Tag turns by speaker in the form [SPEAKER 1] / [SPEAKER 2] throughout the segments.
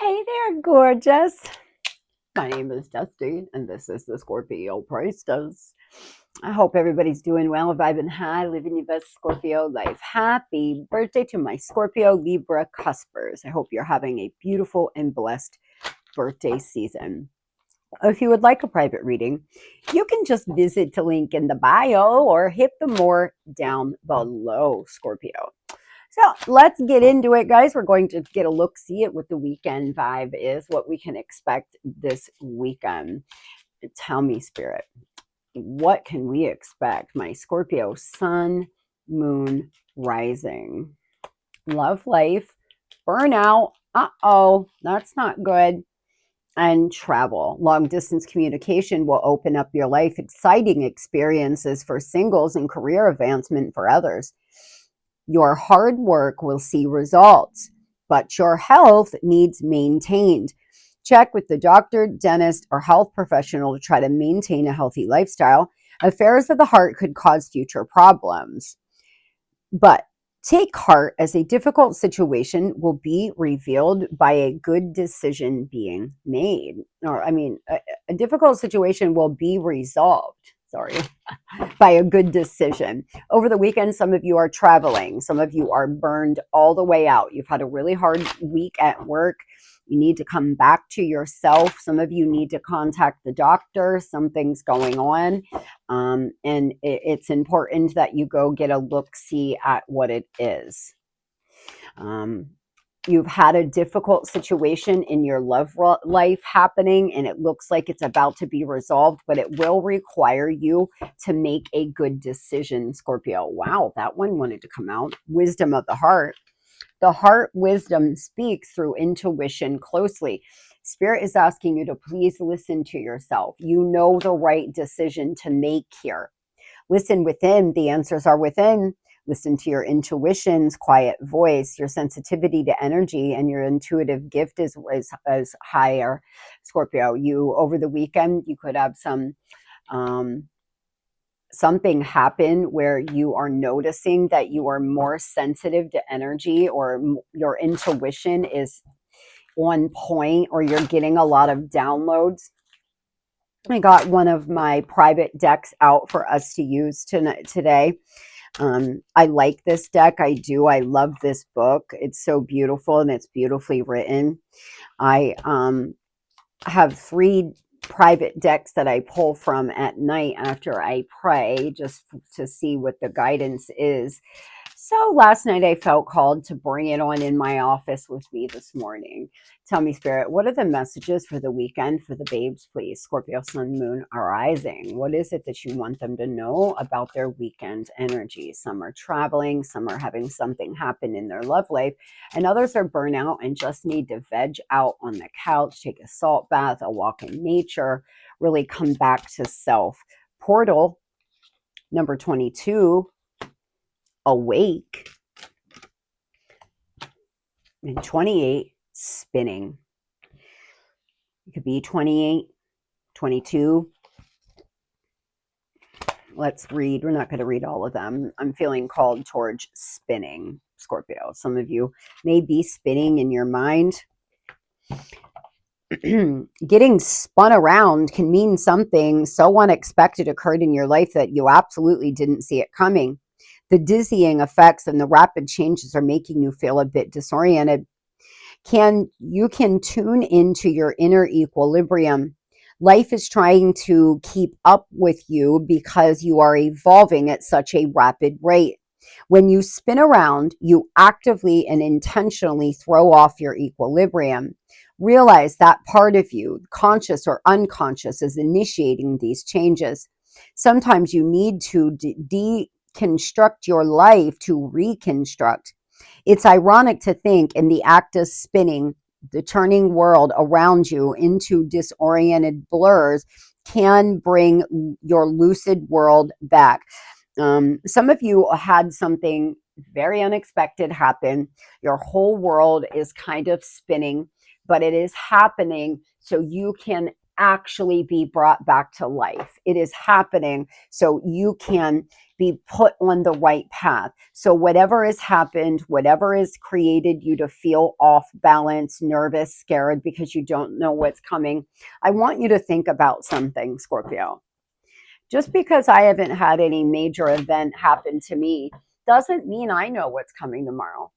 [SPEAKER 1] Hey there, gorgeous. My name is Dusty, and this is the Scorpiopriestess. I hope everybody's doing well, vibing high, living your best Scorpio life. Happy birthday to my Scorpio Libra cuspers. I hope you're having a beautiful and blessed birthday season. If you would like a private reading, you can just visit the link in the bio or hit the more down below, Scorpio. So let's get into it, guys. We're going to get a look, see at what the weekend vibe is, what we can expect this weekend. Tell me, Spirit, what can we expect? My Scorpio sun, moon, rising. Love life, burnout. Uh-oh, that's not good. And travel. Long distance communication will open up your life. Exciting experiences for singles and career advancement for others. Your hard work will see results, but your health needs maintained. Check with the doctor, dentist, or health professional to try to maintain a healthy lifestyle. Affairs of the heart could cause future problems. But take heart, as a difficult situation will be revealed by a good decision being made. Or, a difficult situation will be resolved. Sorry. By a good decision. Over the weekend, some of you are traveling. Some of you are burned all the way out. You've had a really hard week at work. You need to come back to yourself. Some of you need to contact the doctor. Something's going on. And it's important that you go get a look-see at what it is. You've had a difficult situation in your love life happening, and it looks like it's about to be resolved, but it will require you to make a good decision, Scorpio. Wow, that one wanted to come out. Wisdom of the heart. The heart wisdom speaks through intuition closely. Spirit is asking you to please listen to yourself. You know the right decision to make here. Listen within. The answers are within. Listen to your intuition's quiet voice. Your sensitivity to energy and your intuitive gift is higher, Scorpio. You, over the weekend, you could have something happen where you are noticing that you are more sensitive to energy, or your intuition is on point, or you're getting a lot of downloads. I got one of my private decks out for us to use today. I like this deck. I do. I love this book. It's so beautiful and it's beautifully written. I have 3 private decks that I pull from at night after I pray, just to see what the guidance is. So last night I felt called to bring it on in my office with me this morning. Tell me, Spirit, what are the messages for the weekend for the babes, please? Scorpio, Sun, Moon, Rising. What is it that you want them to know about their weekend energy? Some are traveling, some are having something happen in their love life, and others are burnout and just need to veg out on the couch, take a salt bath, a walk in nature, really come back to self. Portal number 22, awake, and 28, spinning. It could be 28, 22. Let's read. We're not going to read all of them. I'm feeling called towards spinning, Scorpio. Some of you may be spinning in your mind. Getting spun around can mean something so unexpected occurred in your life that you absolutely didn't see it coming. The dizzying effects and the rapid changes are making you feel a bit disoriented. You can tune into your inner equilibrium. Life is trying to keep up with you because you are evolving at such a rapid rate. When you spin around, you actively and intentionally throw off your equilibrium. Realize that part of you, conscious or unconscious, is initiating these changes. Sometimes you need to deconstruct your life to reconstruct. It's ironic to think in the act of spinning, the turning world around you into disoriented blurs can bring your lucid world back. Some of you had something very unexpected happen. Your whole world is kind of spinning, but it is happening so you can actually be brought back to life. It is happening so you can be put on the right path. So whatever has happened, whatever has created you to feel off balance, nervous, scared because you don't know what's coming, I want you to think about something, Scorpio. Just because I haven't had any major event happen to me doesn't mean I know what's coming tomorrow.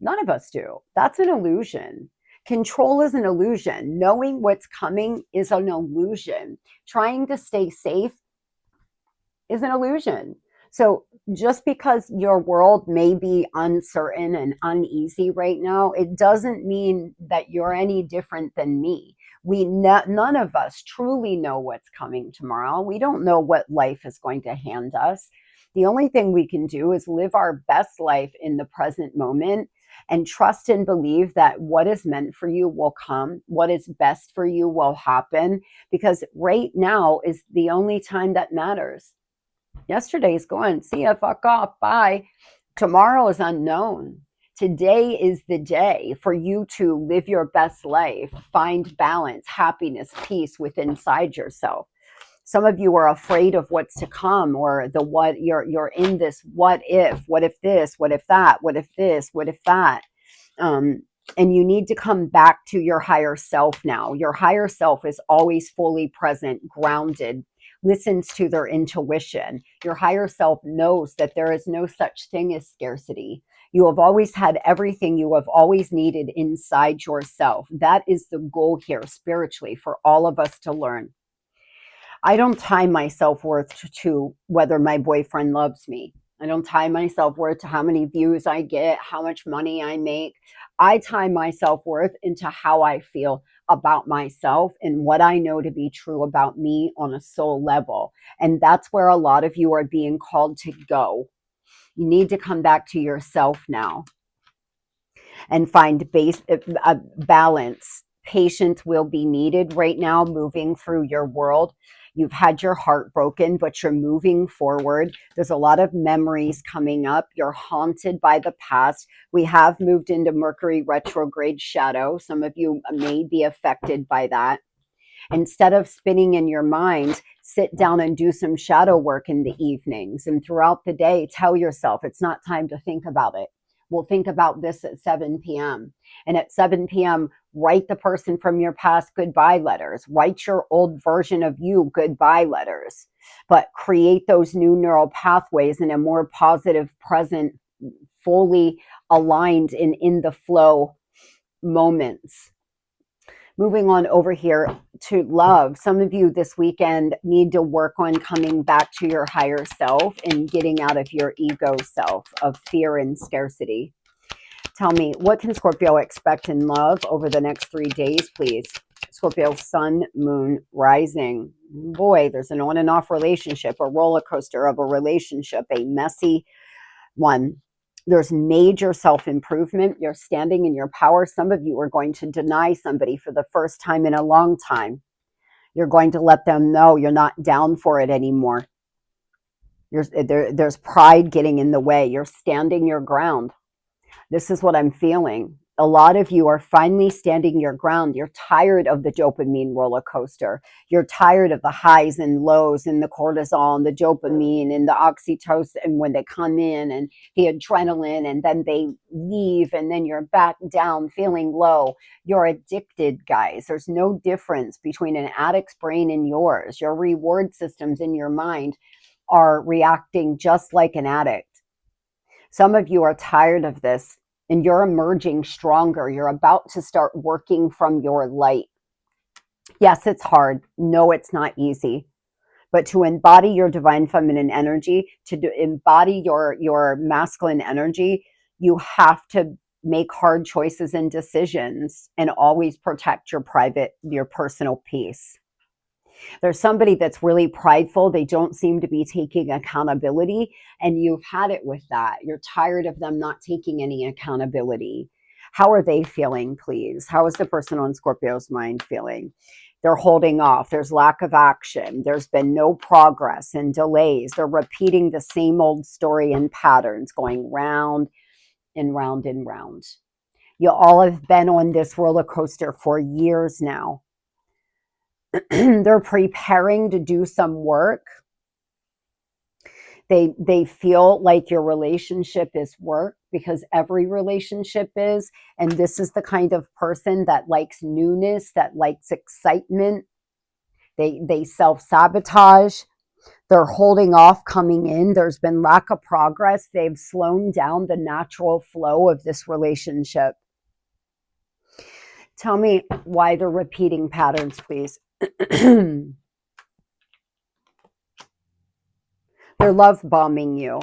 [SPEAKER 1] None of us do. That's an illusion. Control is an illusion. Knowing what's coming is an illusion. Trying to stay safe is an illusion. So just because your world may be uncertain and uneasy right now, it doesn't mean that you're any different than me. None of us truly know what's coming tomorrow. We don't know what life is going to hand us. The only thing we can do is live our best life in the present moment and trust and believe that what is meant for you will come. What is best for you will happen, because right now is the only time that matters. Yesterday's gone. See ya, fuck off, bye. Tomorrow is unknown. Today is the day for you to live your best life, find balance, happiness, peace within inside yourself. Some of you are afraid of what's to come, or the what you're in this what if this, what if that, what if this, what if that. And you need to come back to your higher self now. Your higher self is always fully present, grounded, listens to their intuition. Your higher self knows that there is no such thing as scarcity. You have always had everything you have always needed inside yourself. That is the goal here spiritually for all of us to learn. I don't tie my self-worth to whether my boyfriend loves me. I don't tie my self-worth to how many views I get, how much money I make. I tie my self-worth into how I feel about myself and what I know to be true about me on a soul level. And that's where a lot of you are being called to go. You need to come back to yourself now and find balance. Patience will be needed right now moving through your world. You've had your heart broken, but you're moving forward. There's a lot of memories coming up. You're haunted by the past. We have moved into Mercury retrograde shadow. Some of you may be affected by that. Instead of spinning in your mind, sit down and do some shadow work in the evenings. And throughout the day, tell yourself it's not time to think about it. We'll think about this at 7 p.m. And at 7 p.m., write the person from your past goodbye letters. Write your old version of you goodbye letters. But create those new neural pathways in a more positive, present, fully aligned and in the flow moments. Moving on over here to love. Some of you this weekend need to work on coming back to your higher self and getting out of your ego self of fear and scarcity. Tell me, what can Scorpio expect in love over the next 3 days, please? Scorpio, sun, moon, rising. Boy, there's an on and off relationship, a roller coaster of a relationship, a messy one. There's major self-improvement. You're standing in your power. Some of you are going to deny somebody for the first time in a long time. You're going to let them know you're not down for it anymore. There's pride getting in the way. You're standing your ground. This is what I'm feeling. A lot of you are finally standing your ground. You're tired of the dopamine roller coaster. You're tired of the highs and lows and the cortisol and the dopamine and the oxytocin, and when they come in, and the adrenaline, and then they leave, and then you're back down feeling low. You're addicted, guys. There's no difference between an addict's brain and yours. Your reward systems in your mind are reacting just like an addict. Some of you are tired of this and you're emerging stronger. You're about to start working from your light. Yes, it's hard. No, it's not easy. But to embody your divine feminine energy, embody your masculine energy, you have to make hard choices and decisions and always protect your personal peace. There's somebody that's really prideful. They don't seem to be taking accountability, and you've had it with that. You're tired of them not taking any accountability. How are they feeling, please? How is the person on Scorpio's mind feeling? They're holding off. There's lack of action. There's been no progress and delays. They're repeating the same old story and patterns, going round and round and round. You all have been on this roller coaster for years now. They're preparing to do some work. They feel like your relationship is work, because every relationship is. And this is the kind of person that likes newness, that likes excitement. They self-sabotage. They're holding off coming in. There's been lack of progress. They've slowed down the natural flow of this relationship. Tell me why they're repeating patterns, please. They're love bombing you.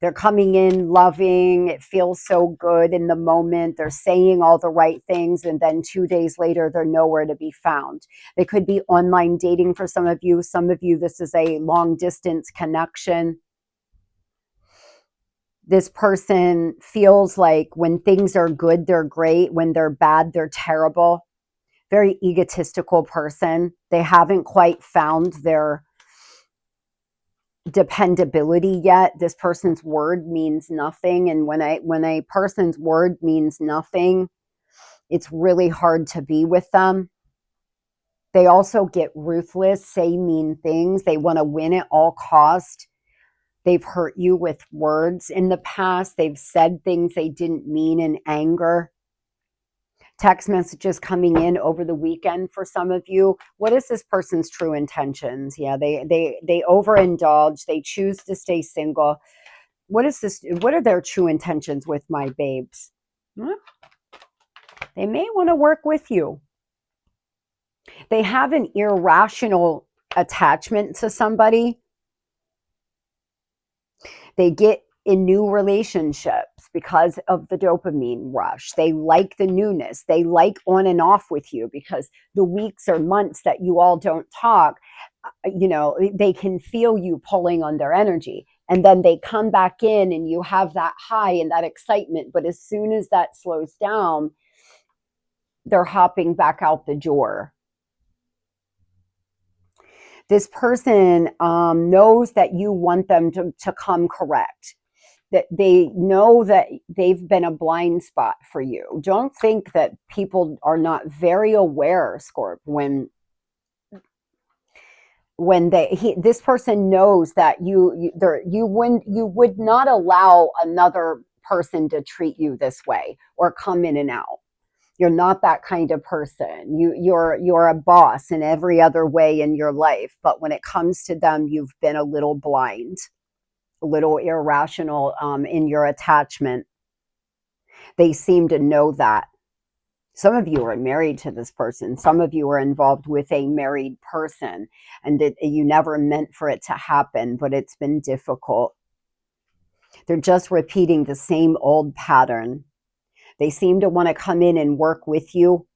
[SPEAKER 1] They're coming in loving. It feels so good in the moment. They're saying all the right things. And then 2 days later, they're nowhere to be found. They could be online dating for some of you. Some of you, this is a long distance connection. This person feels like when things are good, they're great. When they're bad, they're terrible. Very egotistical person. They haven't quite found their dependability yet. This person's word means nothing. And when a person's word means nothing, it's really hard to be with them. They also get ruthless, say mean things. They want to win at all cost. They've hurt you with words in the past. They've said things they didn't mean in anger. Text messages coming in over the weekend for some of you. What is this person's true intentions? Yeah, they overindulge. They choose to stay single. What is this? What are their true intentions with my babes? They may want to work with you. They have an irrational attachment to somebody. They get in new relationships because of the dopamine rush. They like the newness. They like on and off with you, because the weeks or months that you all don't talk, they can feel you pulling on their energy. And then they come back in and you have that high and that excitement. But as soon as that slows down, they're hopping back out the door. This person knows that you want them to come correct, that they know that they've been a blind spot for you. Don't think that people are not very aware, Scorp, when this person knows that you would not allow another person to treat you this way or come in and out. You're not that kind of person. You're a boss in every other way in your life, but when it comes to them, you've been a little blind, a little irrational in your attachment. They seem to know that. Some of you are married to this person. Some of you are involved with a married person, and you never meant for it to happen, but it's been difficult. They're just repeating the same old pattern. They seem to want to come in and work with you.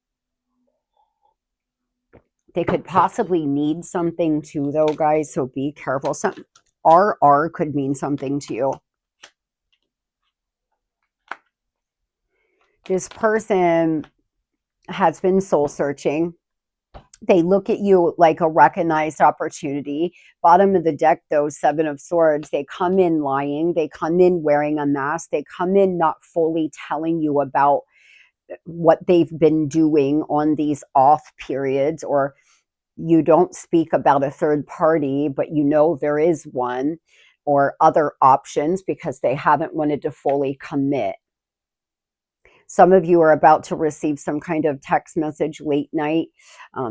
[SPEAKER 1] They could possibly need something too, though, guys, so be careful. Some RR could mean something to you. This person has been soul searching. They look at you like a recognized opportunity. Bottom of the deck, though, Seven of Swords. They come in lying. They come in wearing a mask. They come in not fully telling you about what they've been doing on these off periods, or you don't speak about a third party, but you know there is one, or other options, because they haven't wanted to fully commit. Some of you are about to receive some kind of text message late night.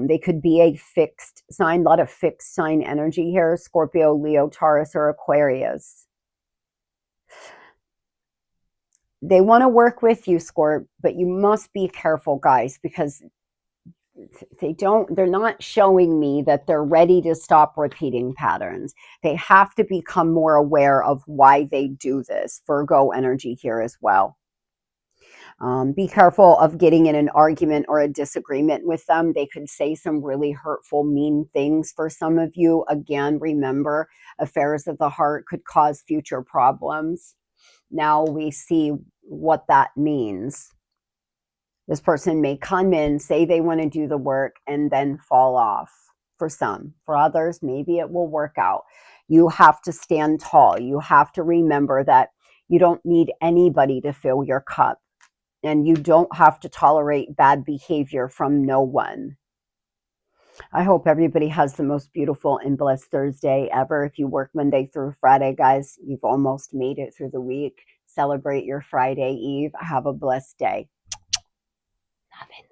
[SPEAKER 1] They could be a fixed sign, a lot of fixed sign energy here. Scorpio, Leo, Taurus, or Aquarius. They want to work with you, Scorp, but you must be careful, guys, because they're not showing me that they're ready to stop repeating patterns. They have to become more aware of why they do this. Virgo energy here as well. Be careful of getting in an argument or a disagreement with them. They could say some really hurtful, mean things for some of you. Again, remember, affairs of the heart could cause future problems. Now we see what that means. This person may come in, say they want to do the work, and then fall off for some. For others, maybe it will work out. You have to stand tall. You have to remember that you don't need anybody to fill your cup. And you don't have to tolerate bad behavior from no one. I hope everybody has the most beautiful and blessed Thursday ever. If you work Monday through Friday, guys, you've almost made it through the week. Celebrate your Friday Eve. Have a blessed day. Love and